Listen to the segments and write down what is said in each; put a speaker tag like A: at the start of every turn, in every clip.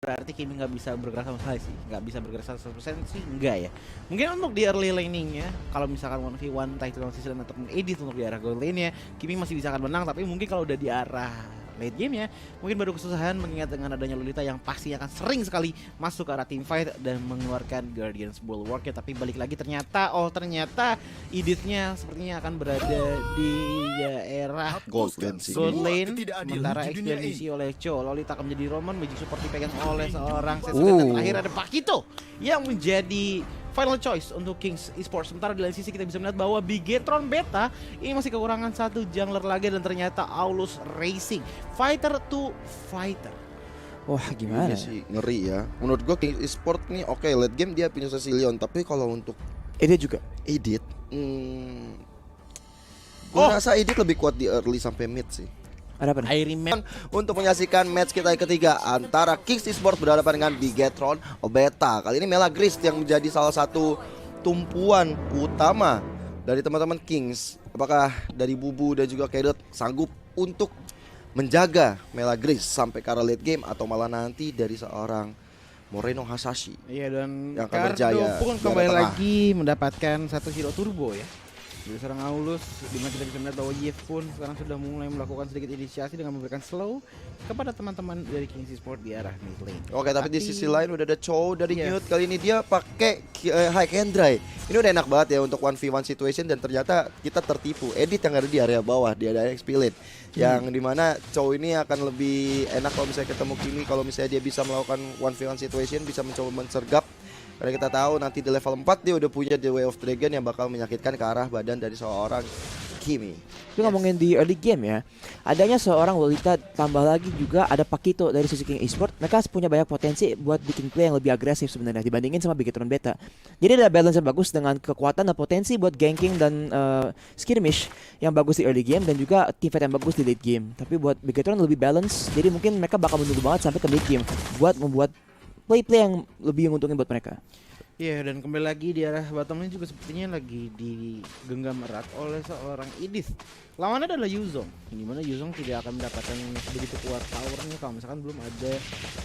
A: berarti Kimi nggak bisa bergerak sama sekali sih. Nggak bisa bergerak 100% sih, enggak ya. Mungkin untuk di early laning-nya, kalau misalkan 1v1 title season ataupun edit untuk di arah gold lane-nya, Kimi masih bisa akan menang, tapi mungkin kalau udah di arah late game ya mungkin baru kesusahan, mengingat dengan adanya Lolita yang pasti akan sering sekali masuk ke arah team fight dan mengeluarkan Guardians Bulwark ya. Tapi balik lagi ternyata editnya sepertinya akan berada di daerah
B: Gold lane sih.
A: Gold lane, sementara XP diisi oleh Cho. Lolita akan menjadi Roman, Magic Support dipegang oleh seorang Sesuden, dan terakhir ada Pakito yang menjadi final choice untuk Kings Esports. Sementara di lain sisi kita bisa melihat bahwa Bigetron Beta ini masih kekurangan satu jungler lagi, dan ternyata Aulus Racing fighter to fighter.
C: Wah gimana
B: Ini sih ngeri ya. Menurut gua Kings Esports nih oke, late game dia punya Cecilion, tapi kalau untuk
C: Dia juga
B: edit gua rasa edit lebih kuat di early sampai mid sih.
C: ada apa nih?
A: Iron
B: Untuk menyaksikan match kita yang ketiga antara Kings Esports berhadapan dengan Bigetron Beta. Kali ini Mela Grist yang menjadi salah satu tumpuan utama dari teman-teman Kings. Apakah dari Bubu dan juga Kedot sanggup untuk menjaga Mela Grist sampai ke arah late game, atau malah nanti dari seorang Moreno Hasashi?
A: Iya, dan
B: yang akan
A: Cardo
B: berjaya
A: pun
B: di
A: kembali
B: area tengah.
A: lagi mendapatkan satu hero turbo ya dari seorang Aulus, dimana kita bisa melihat bahwa Yev pun sekarang sudah mulai melakukan sedikit inisiasi dengan memberikan slow kepada teman-teman dari Kings Esports di arah mid lane.
B: Oke, tapi di sisi lain udah ada Chow dari
A: Yes.
B: Newt. Kali ini dia pakai High Kendrai. Ini udah enak banget ya untuk 1v1 situation, dan ternyata kita tertipu. Edit yang ada di area bawah, di area XP lane, yang dimana Chow ini akan lebih enak kalau misalnya ketemu Kimi, kalau misalnya dia bisa melakukan 1v1 situation, bisa mencoba mensergap. Karena kita tahu nanti di level 4 dia udah punya The Way of Dragon yang bakal menyakitkan ke arah badan dari seorang Kimi.
C: Itu ngomongin di early game ya, adanya seorang Lolita, tambah lagi juga ada Pakito dari sisi King Esports. Mereka punya banyak potensi buat bikin play yang lebih agresif sebenarnya dibandingin sama Bigetron Beta. Jadi ada balance yang bagus dengan kekuatan dan potensi buat ganking dan skirmish yang bagus di early game, dan juga team fight yang bagus di late game. Tapi buat Bigetron lebih balance, jadi mungkin mereka bakal menunggu banget sampai ke mid game buat membuat play yang lebih menguntungkan buat mereka.
A: Iya, dan kembali lagi di arah bottom lane juga sepertinya lagi digenggam erat oleh seorang Idith. Lawannya adalah Yuzong, dimana Yuzong tidak akan mendapatkan begitu kuat powernya kalau misalkan belum ada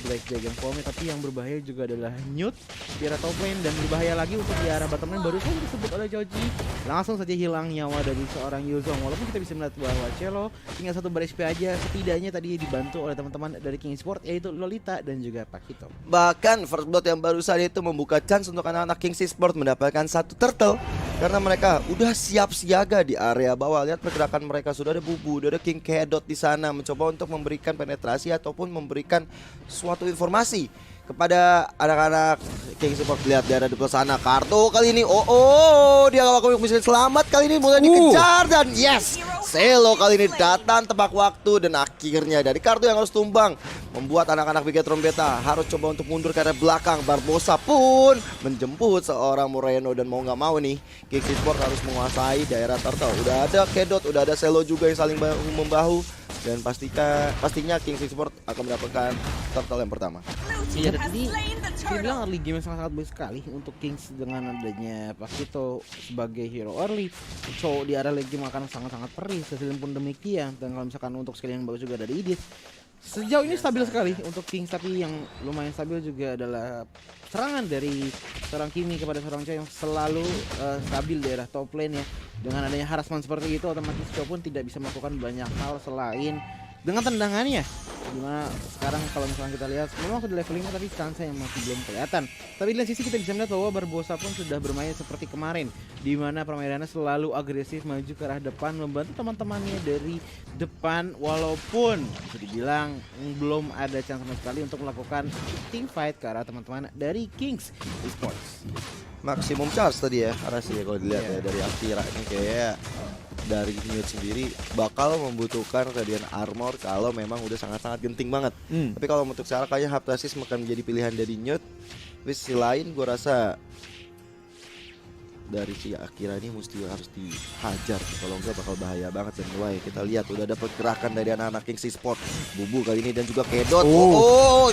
A: Black Dragon Form-nya. Tapi yang berbahaya juga adalah Newt di arah top lane, dan berbahaya lagi untuk di arah bottom lane baru saja disebut oleh Joji. Langsung saja hilang nyawa dari seorang Yuzong. Walaupun kita bisa melihat bahwa Cello tinggal satu bar HP aja, setidaknya tadi dibantu oleh teman-teman dari King Esports, yaitu Lolita dan juga Pakito.
B: Bahkan first blood yang barusan itu membuka chance untuk anak-anak Kings Esports mendapatkan satu turtle, karena mereka udah siap siaga di area bawah. Lihat pergerakan mereka, sudah ada Bubu, sudah ada King Kedot di sana mencoba untuk memberikan penetrasi ataupun memberikan suatu informasi kepada anak-anak King Esports. Lihat dia ada di sana. Kartu kali ini dia gak bisa selamat, kali ini mulai dikejar, dan yes, Selo kali ini datang tepat waktu, dan akhirnya dari kartu yang harus tumbang membuat anak-anak Bigetron Beta harus coba untuk mundur ke arah belakang. Barbosa pun menjemput seorang Moreno, dan mau nggak mau nih Kings Esports harus menguasai daerah turtle. Udah ada Kedot, udah ada Selo juga yang saling bahu-membahu, dan pastinya Kings Esports akan mendapatkan turtle yang pertama.
A: Iya, dan ini saya bilang early game yang sangat baik sekali untuk Kings dengan adanya Pakito sebagai hero early. So di arah late game akan sangat-sangat perih, Cecilion pun demikian. Dan kalau misalkan untuk skill yang bagus juga dari Idith, sejauh ini stabil sekali untuk Kings. Tapi yang lumayan stabil juga adalah serangan dari seorang Kimi kepada seorang Cho yang selalu stabil di daerah top lane ya. Dengan adanya harassment seperti itu, otomatis Cho pun tidak bisa melakukan banyak hal selain dengan tendangannya. Dimana sekarang kalau misalnya kita lihat memang sudah level 5, tapi chance yang masih belum kelihatan. Tapi di lain sisi kita bisa melihat bahwa Barbosa pun sudah bermain seperti kemarin, dimana permainannya selalu agresif maju ke arah depan, membantu teman-temannya dari depan. Walaupun bisa dibilang belum ada chance sama sekali untuk melakukan team fight ke arah teman-teman dari Kings Esports.
B: Maksimum charge tadi ya, karena sih kalau dilihat ya dari Akira ini kayak dari Newt sendiri bakal membutuhkan Radiant Armor kalau memang udah sangat-sangat genting banget. Tapi kalau untuk sekarang kayaknya Haptasis akan menjadi pilihan dari Newt. Tapi sisi lain gue rasa dari si Akira ini mesti harus dihajar, kalau enggak bakal bahaya banget. Dan mulai kita lihat udah ada pergerakan dari anak-anak Kings Esports, Bubu kali ini dan juga Kedot.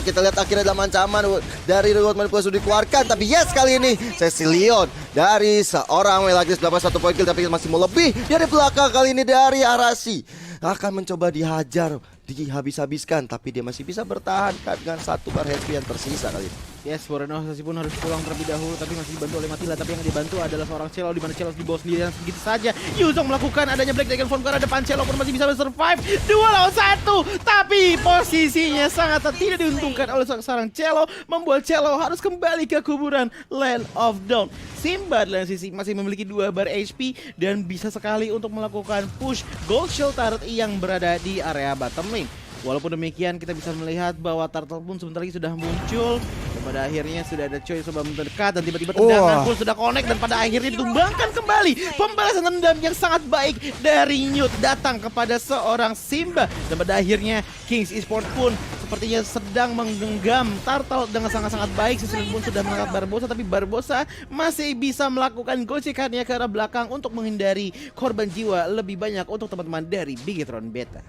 B: Kita lihat akhirnya dalam ancaman dari reward manipulasi sudah dikeluarkan, tapi yes kali ini Cecilion dari seorang Melagris dapat 1 poin kill, tapi masih mau lebih dari belakang. Kali ini dari Arasi akan mencoba dihajar dihabis-habiskan, tapi dia masih bisa bertahan kan dengan 1 bar HP yang tersisa kali ini.
A: Yes, Moreno pun harus pulang terlebih dahulu, tapi masih dibantu oleh Matila. Tapi yang dibantu adalah seorang Celo, di mana Celo di bawah sendirian begitu saja. Yuzong melakukan adanya Black Dragon Form ke arah depan. Celo pun masih bisa survive 2 lawan 1, tapi posisinya sangat tidak diuntungkan oleh seorang Celo, membuat Celo harus kembali ke kuburan Land of Dawn. Simba di lain sisi masih memiliki 2 bar HP dan bisa sekali untuk melakukan push Gold Shield turret yang berada di area bottom lane. Walaupun demikian kita bisa melihat bahwa Turtle pun sebentar lagi sudah muncul dan pada akhirnya sudah ada Choi coba mendekat dan tiba-tiba tendangan pun sudah connect dan pada akhirnya ditumbangkan kembali. Pembalasan dendam yang sangat baik dari Newt datang kepada seorang Simba dan pada akhirnya Kings Esports pun sepertinya sedang menggenggam Turtle dengan sangat-sangat baik. Sesuai pun sudah mengangkat Barbosa, tapi Barbosa masih bisa melakukan gocekannya ke arah belakang untuk menghindari korban jiwa lebih banyak untuk teman-teman dari Bigetron Beta.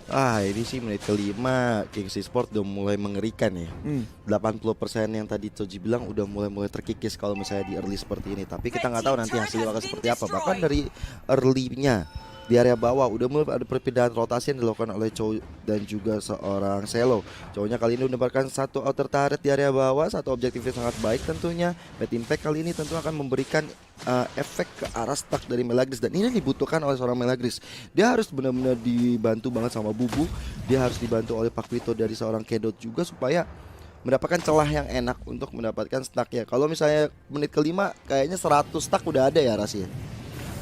B: Ini sih menit kelima Kings Esports udah mulai mengerikan ya. 80% yang tadi Toji bilang udah mulai terkikis kalau misalnya di early seperti ini. Tapi kita nggak tahu nanti hasilnya akan seperti apa. Bahkan dari early-nya di area bawah udah mulai ada perpindahan rotasi yang dilakukan oleh Chow dan juga seorang Celo. Chow-nya kali ini mendapatkan 1 outer turret di area bawah, 1 objektifnya sangat baik tentunya. Bad Impact kali ini tentu akan memberikan efek ke arah stack dari Melagris, dan ini dibutuhkan oleh seorang Melagris. Dia harus benar-benar dibantu banget sama Bubu. Dia harus dibantu oleh Pak Vito dari seorang Kedot juga supaya mendapatkan celah yang enak untuk mendapatkan stacknya. Kalau misalnya menit kelima kayaknya 100 stack udah ada ya Rasi.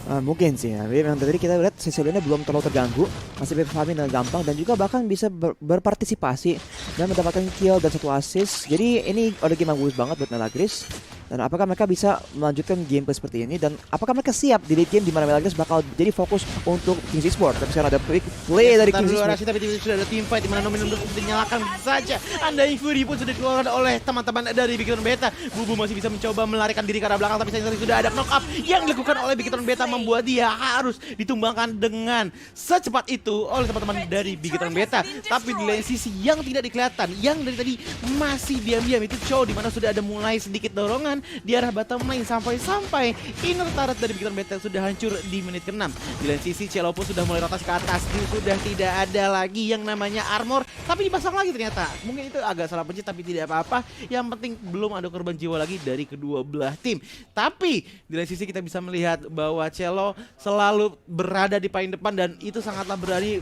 C: Mungkin sih ya. Memang tadi kita lihat Cecilione belum terlalu terganggu, masih bisa farming dengan gampang dan juga bahkan bisa berpartisipasi dan mendapatkan kill dan 1 assist. Jadi ini udah game yang bagus banget buat Melagris. Dan apakah mereka bisa melanjutkan gameplay seperti ini, dan apakah mereka siap di late game di mana Melagris bakal jadi fokus untuk Kings Esports. Tapi sekarang ada quick play dari Kings Esports.
A: Tapi tiba-tiba sudah ada team fight di mana Nominum sudah dinyalakan saja. Andai Fury pun sudah dikeluarkan oleh teman-teman dari Bigetron Beta. Bubu masih bisa mencoba melarikan diri ke arah belakang, tapi sayang sudah ada knock up yang dilakukan oleh Bigetron Beta, membuat dia harus ditumbangkan dengan secepat itu oleh teman-teman dari Bigetron Beta. Tapi di lain sisi yang tidak kelihatan, yang dari tadi masih diam-diam itu Chow, di mana sudah ada mulai sedikit dorongan di arah bottom lane sampai inner turret dari Bigetron Beta sudah hancur di menit ke-6. Di lain sisi Celo pun sudah mulai rotasi ke atas, sudah tidak ada lagi yang namanya armor, tapi dipasang lagi ternyata. Mungkin itu agak salah pencet tapi tidak apa-apa. Yang penting belum ada korban jiwa lagi dari kedua belah tim. Tapi di lain sisi kita bisa melihat bahwa Celo selalu berada di paling depan dan itu sangatlah berani.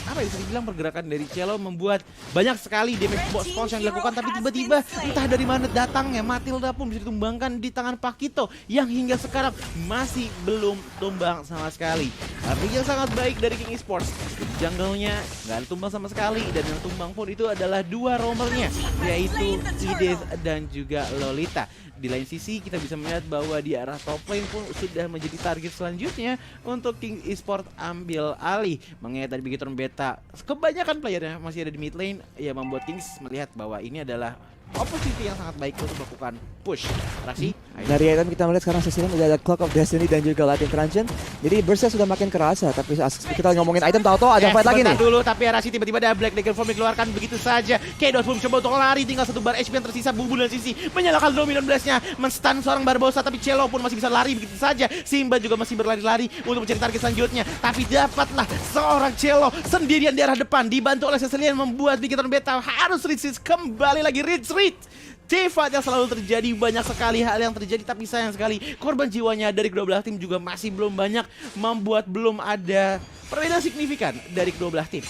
A: Apa ya bisa dibilang, pergerakan dari Celo membuat banyak sekali damage boss yang dilakukan, tapi tiba-tiba entah dari mana datangnya Matilda pun bisa ditumbangkan di tangan Pakito yang hingga sekarang masih belum tumbang sama sekali. Tapi yang sangat baik dari King Esports, jungle-nya nggak ada tumbang sama sekali, dan yang tumbang pun itu adalah 2 roamernya, yaitu Edith dan juga Lolita. Di lain sisi kita bisa melihat bahwa di arah top lane pun sudah menjadi target selanjutnya untuk King Esports ambil alih. Mengingat dari Bigetron Beta kebanyakan playernya masih ada di mid lane, ya membuat Kings melihat bahwa ini adalah opportunity yang sangat baik untuk melakukan push. Raksi,
C: dari item kita melihat sekarang Cecilione udah ada Clock of Destiny dan juga Latin Transient. Jadi burstnya sudah makin kerasa, tapi kita ngomongin item tahu-tahu ada fight lagi nih.
A: Dulu, tapi Rashi tiba-tiba ada Black Dragon Form dikeluarkan begitu saja. Kedot pun coba untuk lari, tinggal 1 bar HP yang tersisa. Bubu dan sisi menyalakan Dominant Blast-nya, men-stun seorang Barbosa, tapi Celo pun masih bisa lari begitu saja. Simba juga masih berlari-lari untuk mencari target selanjutnya, tapi dapatlah seorang Celo sendirian di arah depan, dibantu oleh Cecilione, membuat Bigetron Beta harus retreat kembali lagi. Retreat T-fight yang selalu terjadi, banyak sekali hal yang terjadi, tapi sayang sekali korban jiwanya dari kedua belah tim juga masih belum banyak, membuat belum ada perbedaan signifikan dari kedua belah tim.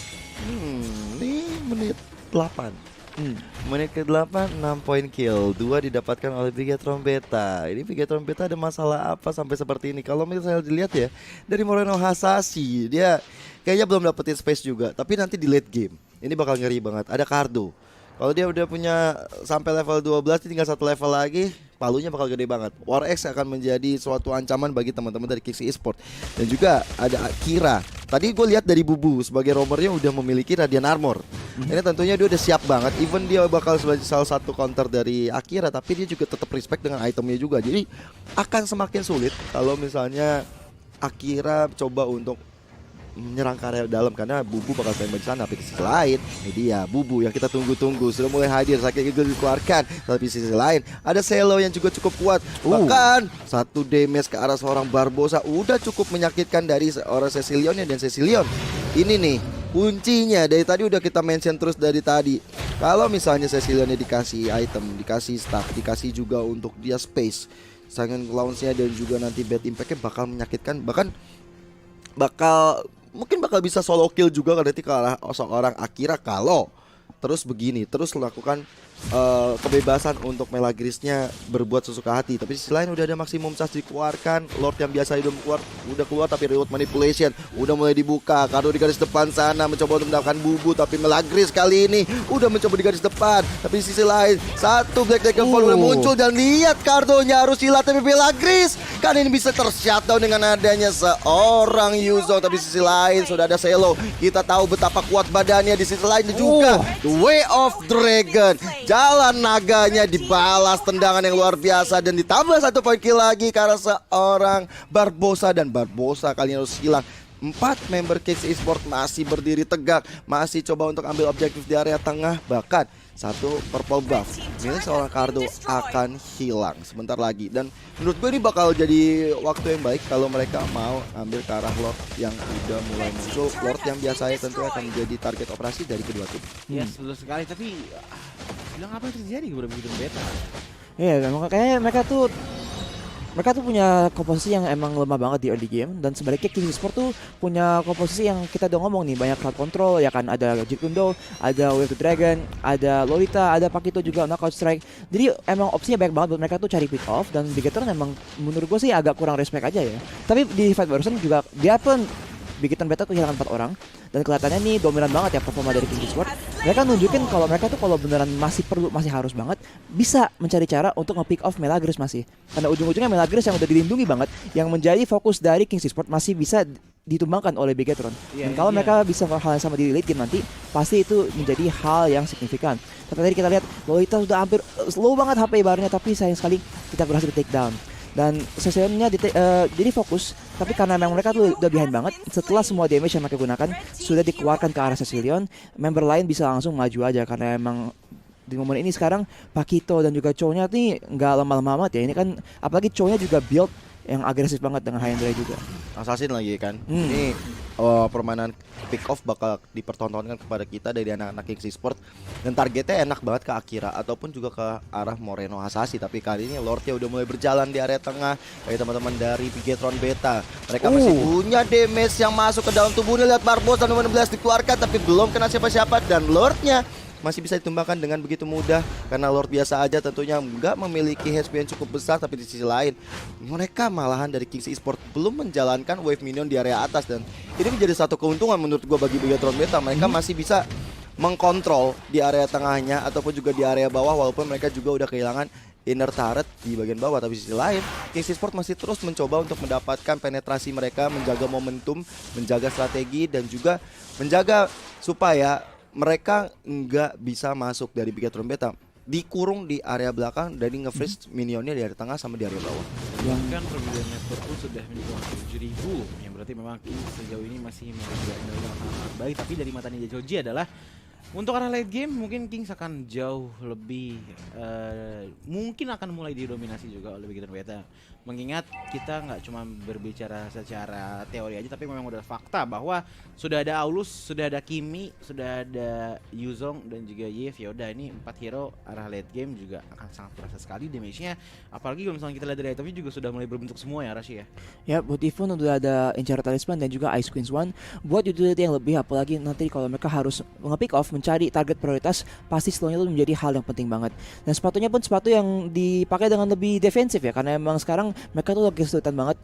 B: Ini menit 8. Menit ke-8 6 point kill, 2 didapatkan oleh Bigetron Beta. Ini Bigetron Beta ada masalah apa sampai seperti ini? Kalau misalnya dilihat ya, dari Moreno Hasashi, dia kayaknya belum dapetin space juga. Tapi nanti di late game ini bakal ngeri banget. Ada Cardo. Kalau dia udah punya sampai level 12, tinggal 1 level lagi, palunya bakal gede banget. War X akan menjadi suatu ancaman bagi teman-teman dari Kings Esports. Dan juga ada Akira. Tadi gue lihat dari Bubu sebagai roamernya udah memiliki Radiant Armor. Ini tentunya dia udah siap banget. Even dia bakal sebagai salah satu counter dari Akira, tapi dia juga tetap respect dengan itemnya juga. Jadi akan semakin sulit kalau misalnya Akira coba untuk menyerang ke area dalam, karena Bubu bakal standby di sana. Tapi di sisi lain, ini dia Bubu yang kita tunggu-tunggu sudah mulai hadir. Sakit itu dikeluarkan. Tapi di sisi lain ada Celo yang juga cukup kuat. Bahkan 1 damage ke arah seorang Barbosa udah cukup menyakitkan dari seorang Cecilione. Dan Cecilione ini nih kuncinya dari tadi udah kita mention terus dari tadi. Kalau misalnya Cecilionnya dikasih item, dikasih staff, dikasih juga untuk dia space, serangan launch-nya dan juga nanti bad impact-nya bakal menyakitkan, bahkan mungkin bakal bisa solo kill juga nanti ke arah seorang Akira kalau terus begini, terus melakukan kebebasan untuk Melagrisnya berbuat sesuka hati. Tapi di sisi lain udah ada maksimum charge dikeluarkan, Lord yang biasa udah keluar tapi reward manipulation udah mulai dibuka. Kado di garis depan sana mencoba untuk mendapatkan bubu, tapi Melagris kali ini udah mencoba di garis depan. Tapi di sisi lain satu Black Dragon Fall udah muncul dan lihat kardonya harus hilang, tapi Melagris kan ini bisa tershutdown dengan adanya seorang Yuzong. Tapi di sisi lain sudah ada Selo, kita tahu betapa kuat badannya. Di sisi lain juga The Way of Dragon, jalan naganya dibalas tendangan yang luar biasa dan ditambah 1 poin kill lagi karena seorang Barbosa, dan Barbosa kali ini harus hilang. 4 member Kings Esports masih berdiri tegak, masih coba untuk ambil objektif di area tengah, bahkan satu purple buff milik seorang Cardo akan hilang sebentar lagi. Dan menurut gue ini bakal jadi waktu yang baik kalau mereka mau ambil ke arah Lord yang udah mulai muncul. Lord yang biasanya tentu akan menjadi target operasi dari kedua tim.
A: Yes, betul sekali. Tapi bilang apa yang terjadi kepada Bigotron Beta?
C: Iya, memang kayaknya mereka tuh punya komposisi yang emang lemah banget di early game, dan sebaliknya Kings Esports tuh punya komposisi yang kita udah ngomong nih, banyak crowd control ya kan, ada Jeet Kune Do, ada Way of the Dragon, ada Lolita, ada Pakito juga knockout strike. Jadi emang opsinya banyak banget buat mereka tuh cari pick off, dan Bigotron emang menurut gue sih agak kurang respect aja ya. Tapi di fight barusan juga dia pun Bigotron Beta tuh kehilangan 4 orang, dan kelihatannya nih dominan banget ya performa dari Kings Esports. Mereka nunjukin kalau mereka tuh kalau beneran masih harus banget bisa mencari cara untuk nge-pick off Melagris masih. Karena ujung-ujungnya Melagris yang udah dilindungi banget, yang menjadi fokus dari Kings Esports masih bisa ditumbangkan oleh Bigotron. Dan kalau mereka bisa hal yang sama di late game nanti, pasti itu menjadi hal yang signifikan. Tapi tadi kita lihat Lolita sudah hampir slow banget HP ibarnya, tapi sayang sekali kita berhasil di take down. Dan sesuainya jadi fokus, tapi karena memang mereka tuh udah behind banget, setelah semua damage yang mereka gunakan sudah dikeluarkan ke arah Cecilion, member lain bisa langsung maju aja. Karena emang di momen ini sekarang Pakito dan juga Chow-nya nih nggak lemah-lemah amat ya. Ini kan apalagi Chow-nya juga build yang agresif banget dengan high end Ray juga.
B: Assassin lagi kan. Ini permainan pick off bakal dipertontonkan kepada kita dari anak-anak Kings Esports, dan targetnya enak banget ke Akira ataupun juga ke arah Moreno Hasashi. Tapi kali ini Lordnya udah mulai berjalan di area tengah. Kayak teman-teman dari Bigotron Beta, mereka masih punya damage yang masuk ke dalam tubuhnya. Lihat Barbosa nomor 16 dikeluarkan tapi belum kena siapa-siapa, dan Lordnya masih bisa ditumbangkan dengan begitu mudah karena Lord biasa aja tentunya nggak memiliki HP yang cukup besar. Tapi di sisi lain mereka malahan dari Kings Esports belum menjalankan wave minion di area atas, dan ini menjadi satu keuntungan menurut gua bagi Bigotron Beta. Mereka masih bisa mengkontrol di area tengahnya ataupun juga di area bawah, walaupun mereka juga udah kehilangan inner turret di bagian bawah. Tapi di sisi lain Kings Esports masih terus mencoba untuk mendapatkan penetrasi mereka, menjaga momentum, menjaga strategi, dan juga menjaga supaya mereka nggak bisa masuk dari Bigotron Beta, dikurung di area belakang dan nge-freeze minionnya di area tengah sama di area bawah.
A: Bahkan perbedaan network pun sudah mencapai 7.000, yang berarti memang Kings sejauh ini masih menjadi sangat baik. Tapi dari mata Ninja Joji adalah untuk arah late game mungkin Kings akan jauh lebih mungkin akan mulai didominasi juga oleh Bigotron Beta. Mengingat kita nggak cuma berbicara secara teori aja, tapi memang udah fakta bahwa sudah ada Aulus, sudah ada Kimi, sudah ada Yuzong dan juga Yves. Ya udah, ini 4 hero arah late game juga akan sangat terasa sekali damage-nya. Apalagi kalau misalnya kita lihat dari itemnya juga sudah mulai berbentuk semua ya, Rashi ya.
C: Ya, buat Ifon udah ada Enchant Talisman dan juga Ice Queen's One buat utility yang lebih, apalagi nanti kalau mereka harus nge-pick off mencari target prioritas, pasti slownya itu menjadi hal yang penting banget. Dan sepatunya pun sepatu yang dipakai dengan lebih defensif ya, karena emang sekarang mereka tuh lagi kesulitan banget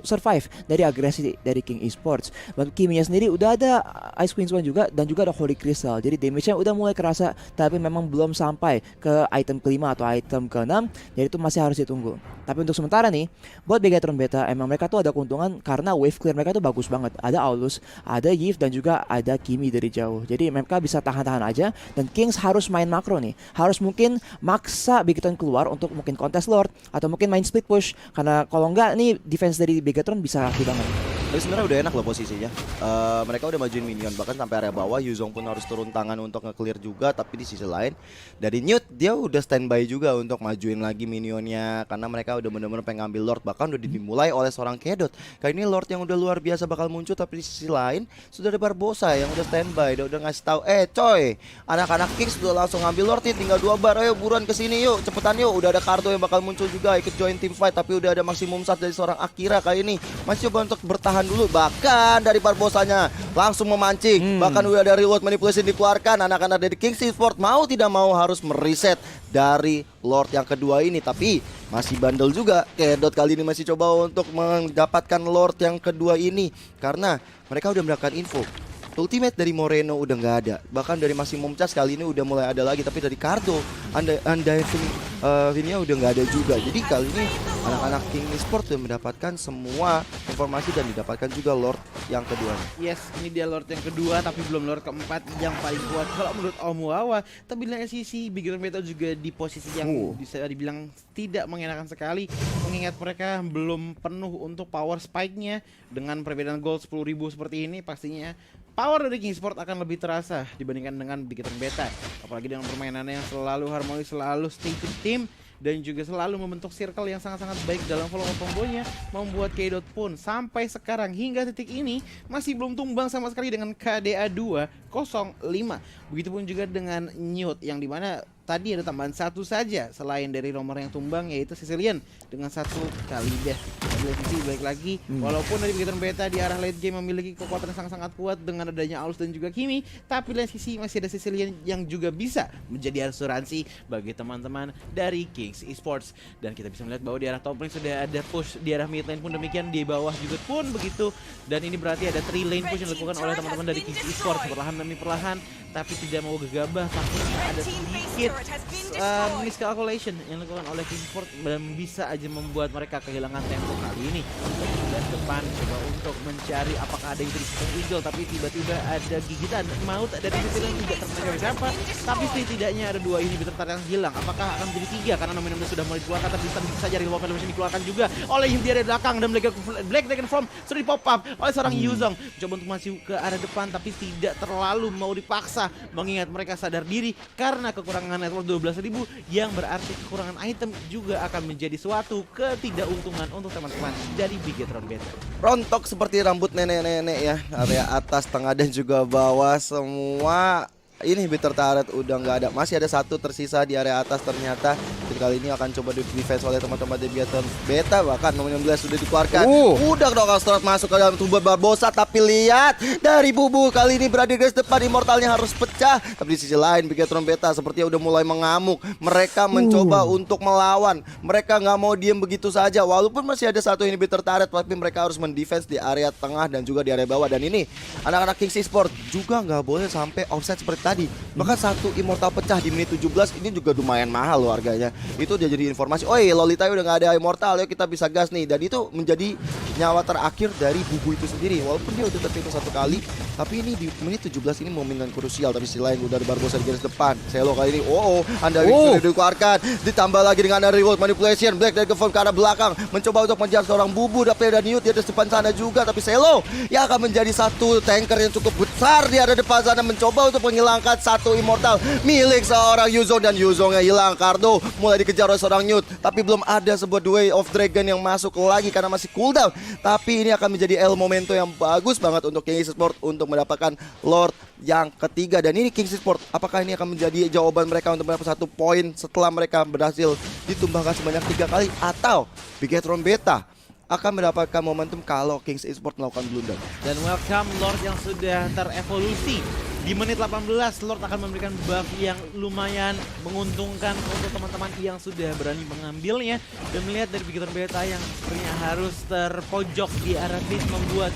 C: survive dari agresi dari King Esports. Buat Kiminya sendiri udah ada Ice Queen's One juga, dan juga ada Holy Crystal. Jadi damage-nya udah mulai kerasa, tapi memang belum sampai ke item kelima atau item ke-6, jadi itu masih harus ditunggu. Tapi untuk sementara nih, buat Bigotron Beta emang mereka tuh ada keuntungan karena wave clear mereka tuh bagus banget. Ada Aulus, ada Yves, dan juga ada Kimi dari jauh. Jadi mereka bisa tahan-tahan aja, dan Kings harus main makro nih. Harus mungkin maksa Bigotron keluar untuk mungkin kontes Lord, atau mungkin main split push, karena kalau enggak nih defense dari Bigotron bisa hilang.
B: Tapi sebenarnya udah enak loh posisinya. Mereka udah majuin minion, bahkan sampai area bawah Yuzong pun harus turun tangan untuk nge-clear juga. Tapi di sisi lain dari Newt dia udah standby juga untuk majuin lagi minionnya, karena mereka udah bener-bener pengen ngambil Lord. Bahkan udah dimulai oleh seorang Kedot. Kali ini Lord yang udah luar biasa bakal muncul, tapi di sisi lain sudah ada Barbosa yang udah standby. Dia udah ngasih tahu, coy, anak-anak Kings udah langsung ngambil Lord nih, tinggal 2 bar, ayo buruan kesini yuk, cepetan yuk. Udah ada Kardo yang bakal muncul juga ikut join team fight, tapi udah ada maksimum shot dari seorang Akira kali ini. Masih coba untuk bertahan dulu, bahkan dari Barbosanya langsung memancing. Bahkan udah ada reward manipulation dikeluarkan. Anak-anak dari Kings Esports mau tidak mau harus mereset dari Lord yang kedua ini, tapi masih bandel juga. Kedot kali ini masih coba untuk mendapatkan Lord yang kedua ini karena mereka udah mendapatkan info ultimate dari Moreno udah nggak ada. Bahkan dari Maximum Charge kali ini udah mulai ada lagi, tapi dari Cardo, Vinia udah nggak ada juga. Jadi kali ini anak-anak King Esports udah mendapatkan semua informasi dan didapatkan juga Lord yang kedua.
A: Yes, ini dia Lord yang kedua, tapi belum Lord keempat yang paling kuat kalau menurut Omuawa. Tapi bilang SCC, Big Run Battle juga di posisi yang bisa dibilang tidak mengenakan sekali, mengingat mereka belum penuh untuk power spike-nya. Dengan perbedaan gold 10.000 seperti ini, pastinya power dari King Sport akan lebih terasa dibandingkan dengan Big Run Beta. Apalagi dengan permainannya yang selalu harmonis, selalu stay to team, dan juga selalu membentuk circle yang sangat-sangat baik dalam volume combonya, membuat Kedot pun sampai sekarang hingga titik ini masih belum tumbang sama sekali dengan KDA 205. Begitupun juga dengan Newt yang dimana tadi ada tambahan satu saja selain dari nomor yang tumbang, yaitu Sicilian dengan 1 kali death. Sisi balik lagi, walaupun dari Big Run Beta di arah late game memiliki kekuatan yang sangat-sangat kuat dengan adanya Aulus dan juga Kimi, tapi di sisi masih ada Sicilian yang juga bisa menjadi asuransi bagi teman-teman dari Kings Esports. Dan kita bisa melihat bahwa di arah top lane sudah ada push, di arah mid lane pun demikian, di bawah juga pun begitu. Dan ini berarti ada 3 lane push yang dilakukan oleh teman-teman dari Kings Esports perlahan demi perlahan, tapi tidak mau gegabah. Takutnya ada sedikit miscalculation yang dilakukan oleh Kings Esports dan bisa aja membuat mereka kehilangan tempo kali ini. Dan depan coba untuk mencari apakah ada yang dari Eagle, tapi tiba-tiba ada gigitan maut dari Sicilian yang tidak terkena siapa, tapi setidaknya ada 2 inhibitor yang hilang. Apakah akan menjadi 3 karena nominalnya sudah mulai dikeluarkan, tapi bisa saja removal animation dikeluarkan juga oleh yang dari belakang, dan Black Dragon Form sudah di pop up oleh seorang Yuzong. Coba untuk masuk ke arah depan, tapi tidak terlalu mau dipaksa, mengingat mereka sadar diri karena kekurangan network 12.000, yang berarti kekurangan item juga akan menjadi suatu ketidakuntungan untuk teman-teman dari Big Run Beta.
B: Rontok seperti rambut nenek-nenek ya, area atas, tengah dan juga bawah semua ini bitter turret udah nggak ada. Masih ada 1 tersisa di area atas ternyata. Dan kali ini akan coba di defense oleh teman-teman di Beta, bahkan nomor 16 sudah dikeluarkan. Udah Knockout Strike masuk ke dalam tubuh Barbosa, tapi lihat dari Bubu kali ini berada di garis depan, immortalnya harus pecah. Tapi di sisi lain Big Run Beta sepertinya udah mulai mengamuk. Mereka mencoba untuk melawan. Mereka nggak mau diem begitu saja, walaupun masih ada 1 inhibitor turret, tapi mereka harus mendefense di area tengah dan juga di area bawah. Dan ini anak-anak Kings Esports juga nggak boleh sampai offset seperti tadi. Bahkan 1 immortal pecah di menit 17 ini juga lumayan mahal loh harganya. Itu udah jadi informasi, oi Lolita udah nggak ada immortal, yuk kita bisa gas nih. Dan itu menjadi nyawa terakhir dari Bubu itu sendiri. Walaupun dia udah tertipu 1 kali, tapi ini di menit 17 ini momen yang krusial. Tapi sisi lain udah ada Barbosa di garis depan. Selo kali ini, Anda sudah dikeluarkan. Ditambah lagi dengan ada reward manipulation. Black Dragon Form ke arah belakang, mencoba untuk mengejar seorang Bubu. Tapi ada Newt di atas depan sana juga. Tapi Selo yang akan menjadi 1 tanker yang cukup besar di arah depan sana, mencoba untuk menghilangkan 1 immortal milik seorang Yuzong, dan Yuzong yang hilang. Cardo mulai dikejar oleh seorang Newt, tapi belum ada sebuah Way of Dragon yang masuk lagi karena masih cooldown. Tapi ini akan menjadi momento yang bagus banget untuk Kings Esports untuk mendapatkan Lord yang ketiga. Dan ini Kings Esports, apakah ini akan menjadi jawaban mereka untuk mendapat 1 poin setelah mereka berhasil ditumbangkan sebanyak 3 kali, atau Big Run Beta akan mendapatkan momentum kalau Kings Esports melakukan blunder?
A: Dan welcome Lord yang sudah terevolusi. Di menit 18 Lord akan memberikan buff yang lumayan menguntungkan untuk teman-teman yang sudah berani mengambilnya. Dan melihat dari Big Run Beta yang sepertinya harus terpojok di arah mid, membuat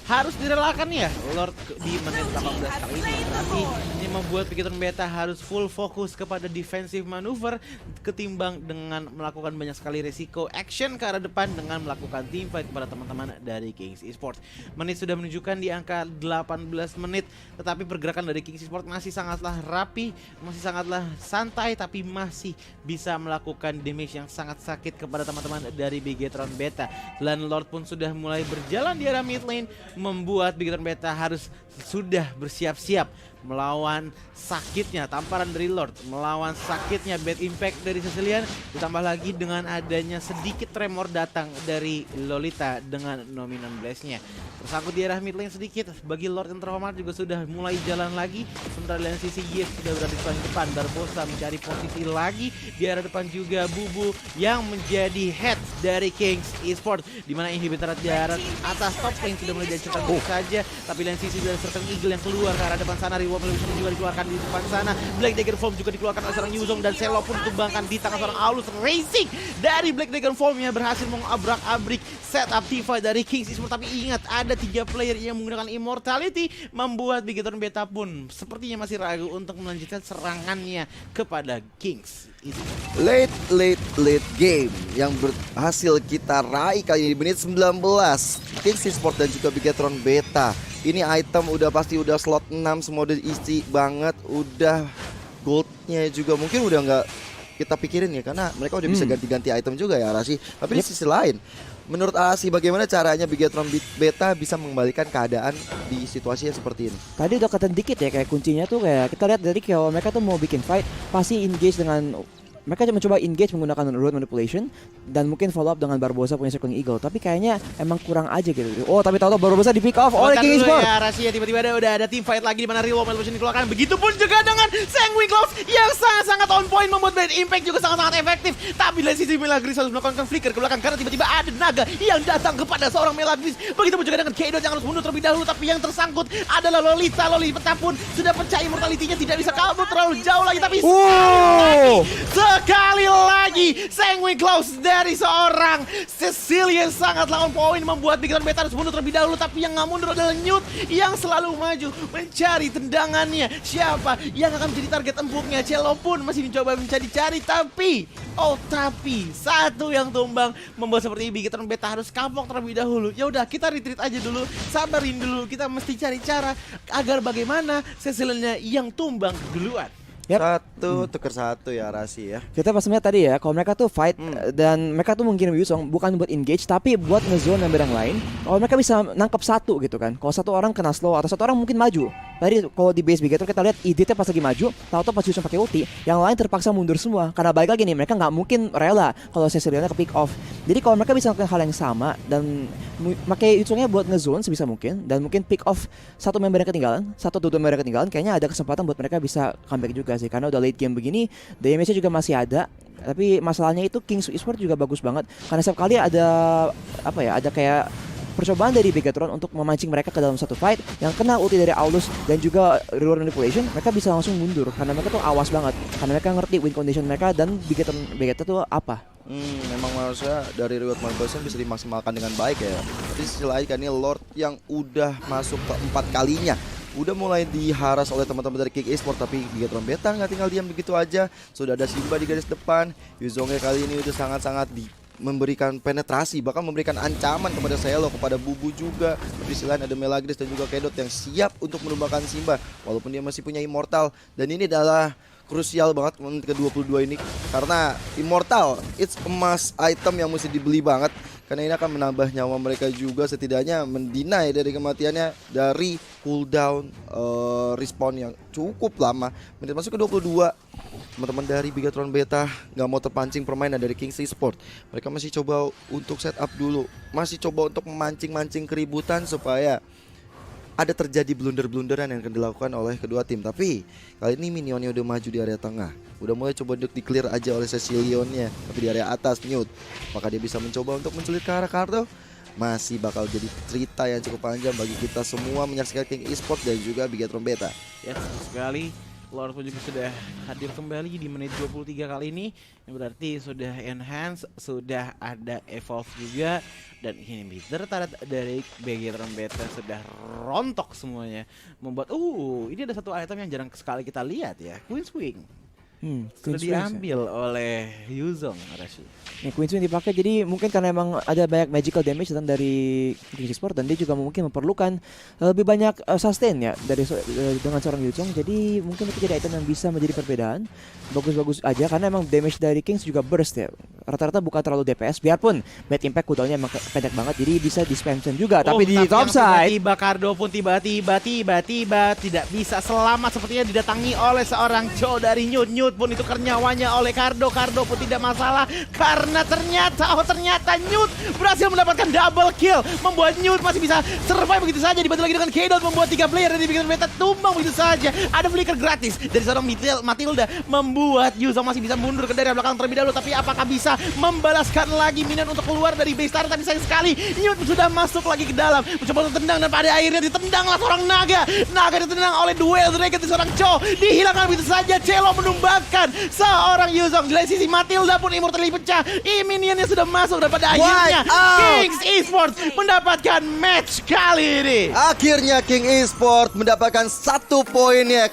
A: harus direlakan ya Lord di menit 18 kali ini. Berarti ini membuat Bigetron Beta harus full fokus kepada defensive manuver ketimbang dengan melakukan banyak sekali resiko action ke arah depan dengan melakukan teamfight kepada teman-teman dari Kings Esports. Menit sudah menunjukkan di angka 18 menit, tetapi pergerakan dari Kings Esports masih sangatlah rapi, masih sangatlah santai, tapi masih bisa melakukan damage yang sangat sakit kepada teman-teman dari Bigetron Beta. Landlord pun sudah mulai berjalan di arah mid lane, membuat Bigetron Beta harus sudah bersiap-siap melawan sakitnya tamparan dari Lord, melawan sakitnya bad impact dari Sicilian, ditambah lagi dengan adanya sedikit tremor datang dari Lolita dengan Nominan Blast-nya. Tersangkut di arah mid lane sedikit bagi Lord yang terhormat juga sudah mulai jalan lagi, sementara di sisi Yes sudah berada di paling depan. Barbosa mencari posisi lagi di arah depan juga Bubu yang menjadi head dari Kings Esports, dimana inhibitor di arah atas top lane sudah mulai dihancurkan saja, tapi di sisi dari Serkan Eagle yang keluar ke arah depan sana. Reward Revolution juga dikeluarkan di depan sana. Black Dagger Form juga dikeluarkan oleh seorang Yuzong, dan Selo pun ditumbangkan di tangan seorang Aulus. Racing dari Black Dagger Form yang berhasil mengabrak-abrik setup T5 dari Kings Esports. Tapi ingat, ada 3 player yang menggunakan Immortality, membuat Bigetron Beta pun sepertinya masih ragu untuk melanjutkan serangannya kepada Kings.
B: Late game yang berhasil kita raih kali ini di menit 19. Kings Esports dan juga Bigetron Beta. Ini item udah pasti udah slot 6, semua udah isi banget, udah goldnya juga mungkin udah nggak kita pikirin ya, karena mereka udah bisa ganti-ganti item juga ya Arasi. Tapi di sisi lain, menurut Arasi bagaimana caranya Bigetron Beta bisa mengembalikan keadaan di situasi yang seperti ini?
C: Tadi udah kelihatan dikit ya, kayak kuncinya tuh kayak kita lihat dari kalau mereka tuh mau bikin fight pasti engage dengan, mereka mencoba engage menggunakan road manipulation dan mungkin follow up dengan Barbosa punya Circling Eagle, tapi kayaknya emang kurang aja gitu. Oh, tapi tahu-tahu Barbosa di pick off oleh King Esports.
A: Ya, Rahasia tiba-tiba udah ada team fight lagi di mana Real Manipulation dikeluarkan. Begitupun juga dengan Sanguine Claws yang sangat-sangat on point, membuat Blade Impact juga sangat-sangat efektif. Tapi dari sisi Melagris harus melakukan flicker ke belakang karena tiba-tiba ada naga yang datang kepada seorang Melagris. Begitupun juga dengan Kaido yang harus mundur terlebih dahulu, tapi yang tersangkut adalah Lolita. Lolita pun sudah percaya immortality-nya, tidak bisa kabur terlalu jauh lagi, tapi sekali lagi Sanguine Claws dari seorang Sicilian sangatlah on point, membuat Bigetron Beta harus mundur terlebih dahulu. Tapi yang nggak mundur adalah Newt yang selalu maju mencari tendangannya. Siapa yang akan menjadi target empuknya? Cello pun masih mencoba mencari-cari, tapi satu yang tumbang, membuat seperti Bigetron Beta harus kapok terlebih dahulu. Ya udah, kita retreat aja dulu, sabarin dulu, kita mesti cari cara agar bagaimana Sicilian yang tumbang duluan.
B: Satu tuker satu ya Rasi ya.
C: Kita pas melihat tadi ya, kalau mereka tuh fight dan mereka tuh mengirim Yuzong bukan buat engage tapi buat ngezone member yang lain. Kalau mereka bisa nangkep satu gitu kan. Kalau satu orang kena slow atau satu orang mungkin maju. Tadi kalau di base Bigetron kita lihat iditnya pas lagi maju, tahu-tahu pas Yuzong pakai ulti, yang lain terpaksa mundur semua. Karena balik lagi nih, mereka nggak mungkin rela kalau Ceciliana ke pick off. Jadi kalau mereka bisa melakukan hal yang sama dan pakai Yuzongnya buat ngezone sebisa mungkin dan mungkin pick off satu member yang ketinggalan, satu atau dua member yang ketinggalan, kayaknya ada kesempatan buat mereka bisa comeback juga sih. Karena udah late game begini, damage-nya juga masih ada. Tapi masalahnya itu Kings Esports juga bagus banget karena setiap kali ada ada kayak percobaan dari Bigetron untuk memancing mereka ke dalam satu fight yang kena ulti dari Aulus dan juga reward manipulation, mereka bisa langsung mundur karena mereka tuh awas banget, karena mereka ngerti win condition mereka dan Bigetron tuh apa.
B: Memang maksudnya dari reward manipulation bisa dimaksimalkan dengan baik ya. Tapi sisi lain kan ini Lord yang udah masuk ke 4 kalinya udah mulai diharas oleh teman-teman dari King Esports, tapi Bigetron Beta nggak tinggal diam begitu aja. Sudah ada Simba di garis depan, Yuzongnya kali ini udah sangat-sangat memberikan penetrasi, bahkan memberikan ancaman kepada Selo, kepada Bubu juga. Di sisi lain ada Melagris dan juga Kedot yang siap untuk menumbangkan Simba walaupun dia masih punya Immortal. Dan ini adalah krusial banget menit ke-22 ini karena Immortal it's a must item yang mesti dibeli banget, karena ini akan menambah nyawa mereka juga, setidaknya mendinai dari kematiannya dari cooldown respawn yang cukup lama. Menit masuk ke 22, teman-teman dari Bigetron Beta nggak mau terpancing permainan dari Kings Esports. Mereka masih coba untuk setup dulu, masih coba untuk memancing-mancing keributan supaya ada terjadi blunder-blunderan yang akan dilakukan oleh kedua tim. Tapi kali ini minionnya udah maju di area tengah, udah mulai coba untuk di-clear aja oleh Cecilionnya. Tapi di area atas Newt, apakah dia bisa mencoba untuk menculik ke arah Kardo? Masih bakal jadi cerita yang cukup panjang bagi kita semua menyaksikan King Esports dan juga Bigetron Beta.
A: Ya, sekali Lord pun juga sudah hadir kembali di menit 23 kali ini. Yang berarti sudah enhance, sudah ada evolve juga. Dan ini meter dari BG Trombeta sudah rontok semuanya. Membuat, ini ada satu item yang jarang sekali kita lihat ya. Queen's Wing. Sudah
C: Queen's Wings ya.
A: diambil oleh Yuzong Arashi.
C: Queen's Wing dipakai, jadi mungkin karena emang ada banyak magical damage datang dari King Sport, dan dia juga mungkin memerlukan lebih banyak sustain ya dengan seorang Yuzong. Jadi mungkin itu jadi item yang bisa menjadi perbedaan. Bagus-bagus aja karena emang damage dari Kings juga burst ya. Rata-rata bukan terlalu DPS, biarpun bad impact cooldownnya emang pendek banget, jadi bisa dispension juga. Tapi di top side
A: tiba Cardo pun tiba-tiba tidak bisa selamat, sepertinya didatangi oleh seorang Joe dari Nyut pun itu nyawanya oleh Cardo pun tidak masalah karena ternyata Nyut berhasil mendapatkan double kill, membuat Nyut masih bisa survive begitu saja. Dibantu lagi dengan K-Dot membuat 3 player dari Big Beta tumbang begitu saja. Ada flicker gratis dari seorang Matilda membuat Yuzong masih bisa mundur ke daerah belakang terlebih dahulu, tapi apakah bisa membalaskan lagi minion untuk keluar dari base turret? Tapi sayang sekali Nyut sudah masuk lagi ke dalam, mencoba untuk tendang dan pada akhirnya ditendanglah seorang Naga ditendang oleh duel dragon di seorang Cho, dihilangkan begitu saja. Celo menumbangkan seorang Yuzong. Di lain sisi Matilda pun immortally pecah, minionnya sudah masuk dan pada akhirnya Kings Esports mendapatkan match kali ini.
B: Akhirnya King Esports mendapatkan 1 poinnya.